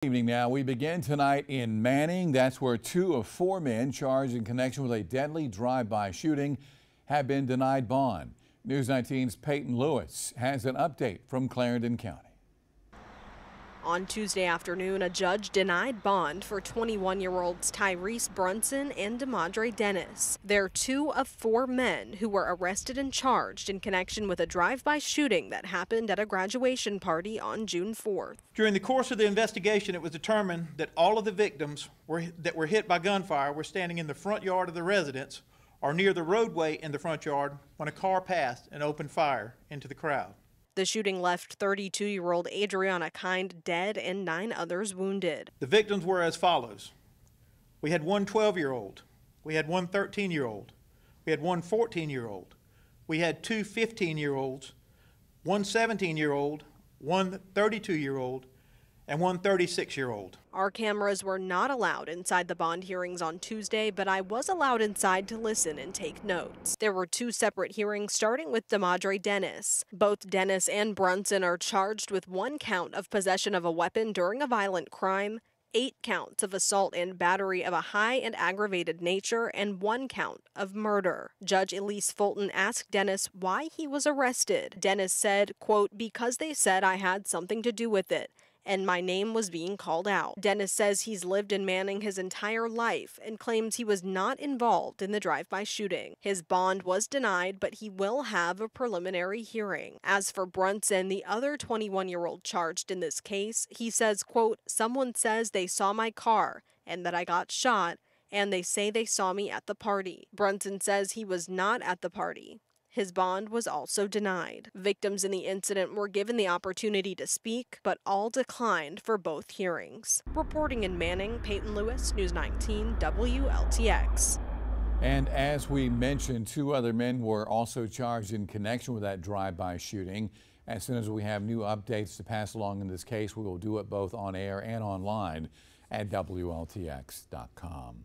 Evening now. We begin tonight in Manning. That's where 2 of 4 men charged in connection with a deadly drive-by shooting have been denied bond. News 19's Peyton Lewis has an update from Clarendon County. On Tuesday afternoon, a judge denied bond for 21-year-olds Tyrese Brunson and Demadre Dennis. They're 2 of 4 men who were arrested and charged in connection with a drive-by shooting that happened at a graduation party on June 4th. During the course of the investigation, it was determined that all of the victims that were hit by gunfire were standing in the front yard of the residence or near the roadway in the front yard when a car passed and opened fire into the crowd. The shooting left 32-year-old Adriana Kind dead and 9 others wounded. The victims were as follows. We had one 12-year-old. We had one 13-year-old. We had one 14-year-old. We had 2 15-year-olds, one 17-year-old, one 32-year-old, and one 36-year-old. Our cameras were not allowed inside the bond hearings on Tuesday, but I was allowed inside to listen and take notes. There were 2 separate hearings, starting with Demadre Dennis. Both Dennis and Brunson are charged with 1 count of possession of a weapon during a violent crime, 8 counts of assault and battery of a high and aggravated nature, and 1 count of murder. Judge Elise Fulton asked Dennis why he was arrested. Dennis said, quote, "Because they said I had something to do with it, and my name was being called out." Dennis says he's lived in Manning his entire life and claims he was not involved in the drive-by shooting. His bond was denied, but he will have a preliminary hearing. As for Brunson, the other 21-year-old charged in this case, he says, quote, "Someone says they saw my car and that I got shot, and they say they saw me at the party." Brunson says he was not at the party. His bond was also denied. Victims in the incident were given the opportunity to speak, but all declined for both hearings. Reporting in Manning, Peyton Lewis, News 19 WLTX. And as we mentioned, 2 other men were also charged in connection with that drive-by shooting. As soon as we have new updates to pass along in this case, we will do it both on air and online at WLTX.com.